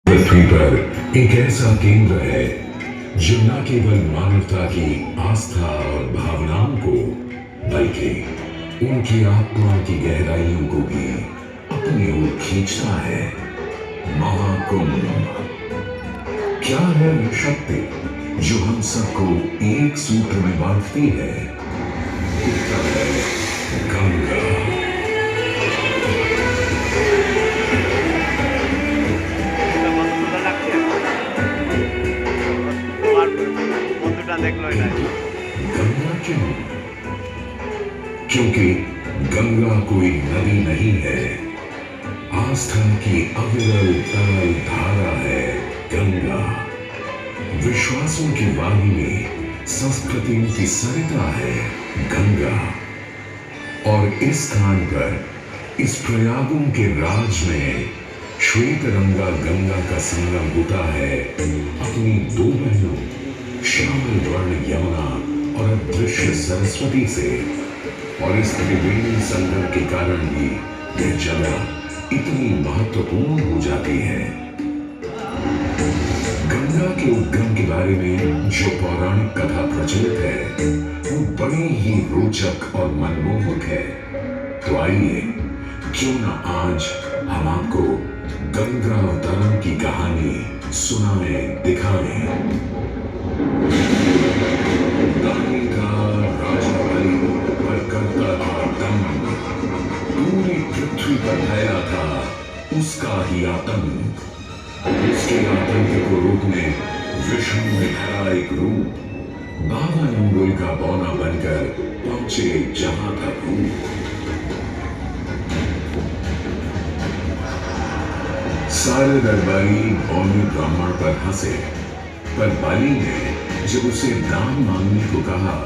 पृथ्वी पर एक ऐसा केंद्र है जो न केवल मानवता की आस्था और भावनाओं को बल्कि उनकी आत्मा की गहराइयों को भी अपनी ओर खींचता है। महाकुंभ क्या है ये शक्ति जो हम सबको एक सूत्र में बांधती है? उत्तर है गंगा। गंगा क्यों? क्योंकि गंगा कोई नदी नहीं है, आस्था की अविरल तरल धारा है गंगा। विश्वासों की वाहिनी, संस्कृतियों की सरिता है गंगा। और इस स्थान पर, इस प्रयागों के राज में श्वेत रंगा गंगा का संगम होता है अपनी दो बहनों श्यामल वर्ण यमुना और अदृश्य सरस्वती से। और इस त्रिवेणी संगम के कारण भी यह जगह इतनी महत्वपूर्ण हो जाती है। गंगा के उद्गम के बारे में जो पौराणिक कथा प्रचलित है वो बड़ी ही रोचक और मनमोहक है। तो आइए क्यों न आज हम आपको गंगा अवतरण की कहानी सुनाएं, दिखाएं। दानी का राजा बलि पर करता था दम, पूरी पृथ्वी पर फैला था उसका ही आतंक। उसके आतंक को रोकने विष्णु ने धरा एक रूप, 52 अंगुल का बौना बनकर पहुंचे जहां था भूत। सारे दरबारी बौने ब्राह्मण पर हंसे, पर बलि ने जब उसे दान मांगने को कहा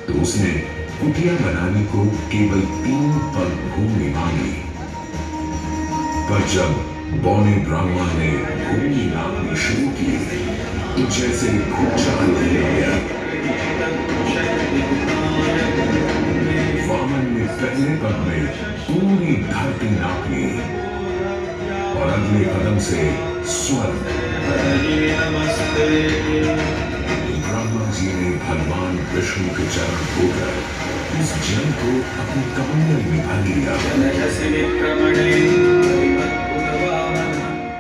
तो उसने कुटिया बनाने को केवल 3 पग भूमि मांगी। पर जब बौने ब्राह्मण ने भूमि नापनी शुरू की तो जैसे भूचाल हिल गया। वामन ने पहले पग में पूरी धरती नाप ली और अगले कदम से स्वर्ग। ब्रह्मा जी ने भगवान विष्णु के चरण धोकर उस जल को अपने कमंडल में भर लिया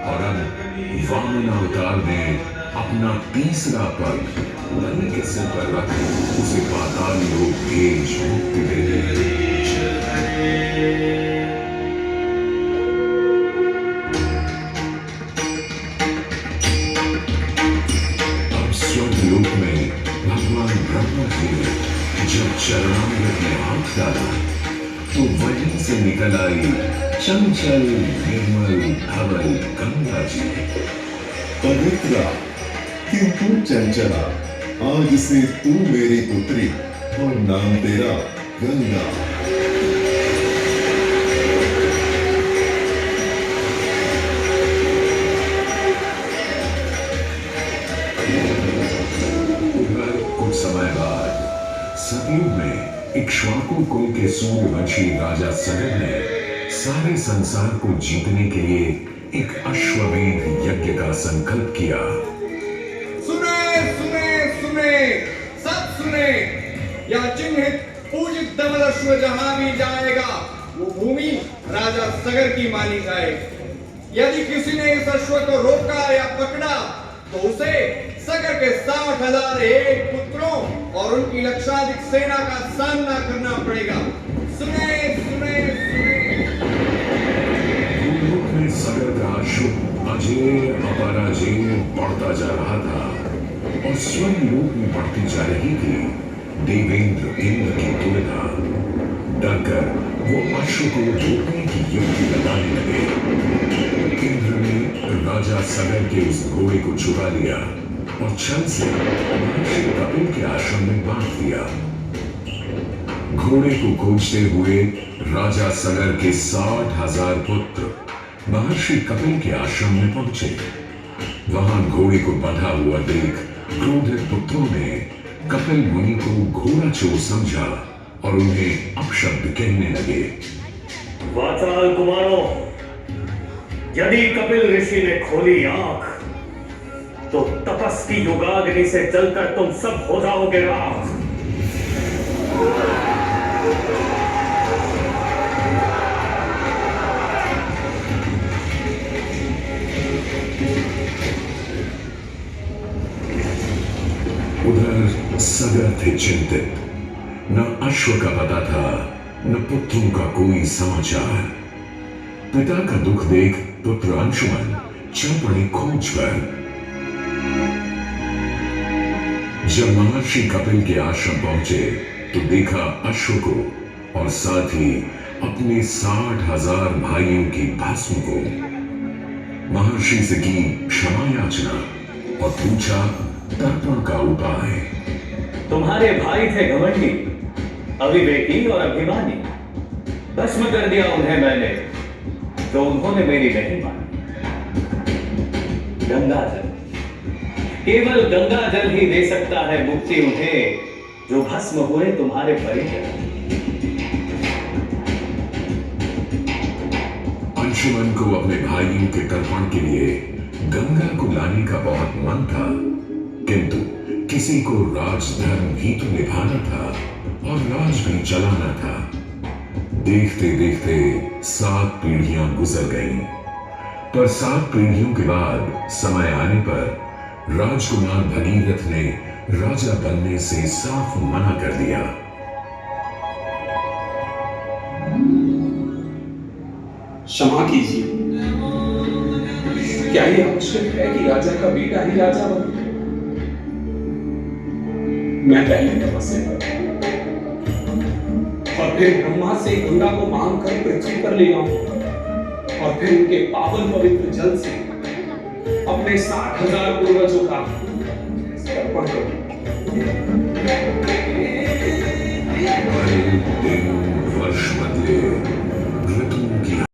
और अब वामन अवतार ने अपना तीसरा पग बलि के सिर पर रख उसे पाताल लोक भेज मुक्ति दे दी। लोक में भगवान ब्रह्मा जी ने जब चरणामृत में हाथ डाला तो वहीं से निकल आई चंचल निर्मल धवल गंगा जी। पवित्रा क्यों तू चंचला, आज से तू मेरी पुत्री और नाम तेरा गंगा। समय बाद सतयुग में इक्ष्वाकु कुल के सूर्यवंशी राजा सगर ने सारे संसार को जीतने के लिए एक अश्वमेध यज्ञ का संकल्प किया। सुने सुने सुने, सब सुने, यह चिन्हित पूजित धवल अश्व जहां भी जाएगा वो भूमि राजा सगर की मानी जाए। यदि किसी ने इस अश्व को रोका या पकड़ा तो उसे सगर के 60,000 एक पुत्रों और उनकी लक्षाधिक सेना का सामना करना पड़ेगा। सुने सुने सुने। भूलोक में सगर का अश्व अजेय अपराजेय बढ़ता जा रहा था और स्वर्ग लोक में बढ़ती जा रही थी देवेंद्र इंद्र की दुविधा। डरकर वो अश्व को रोकने की युक्ति लगाने लगे। इंद्र ने राजा सगर के उस घोड़े को छुपा लिया और छल से महर्षि कपिल के आश्रम में बांध दिया। घोड़े को खोजते हुए राजा सगर के 60,000 पुत्र महर्षि कपिल के आश्रम में पहुंचे। वहां घोड़े को बंधा हुआ देख क्रोधित पुत्रों ने कपिल मुनि को घोड़ा चोर समझा और उन्हें अपशब्द कहने लगे। वाचाल कुमारों, यदि कपिल ऋषि ने खोली आंख तो तपस की युगाग्नि से जलकर तुम सब हो जाओगे राख। उधर सगर थे चिंतित, न अश्व का पता था न पुत्रों का कोई समाचार। पिता का दुख देख पुत्र अंशुमन चल पड़े खोज पर। जब महर्षि कपिल के आश्रम पहुंचे तो देखा अश्व को और साथ ही अपने 60,000 भाइयों की भस्म को। महर्षि से की क्षमा याचना और पूछा तर्पण का उपाय। तुम्हारे भाई थे घमंडी, अविवेकी और अभिमानी। भस्म कर दिया उन्हें मैंने, तो उन्होंने मेरी नहीं मानी। गंगाजल, केवल गंगाजल ही दे सकता है मुक्ति उन्हें जो भस्म हुए तुम्हारे परिजन। अंशुमन को अपने भाइयों के तर्पण के लिए गंगा को लाने का बहुत मन था, किंतु किसी को राजधर्म भी तो निभाना था और राज भी चलाना था। देखते देखते 7 पीढ़ियां गुजर गईं, पर 7 पीढ़ियों के बाद समय आने पर राजकुमार भगीरथ ने राजा बनने से साफ मना कर दिया। क्षमा कीजिए, क्या ये आवश्यक है कि राजा का बेटा ही राजा बने? मैं पहले तपस्या करूं और फिर ब्रह्मा से गंगा को मांग कर पृथ्वी पर ले आऊं और फिर उनके पावन पवित्र जल से अपने 60,000 पूर्वजों का तर्पण करूं।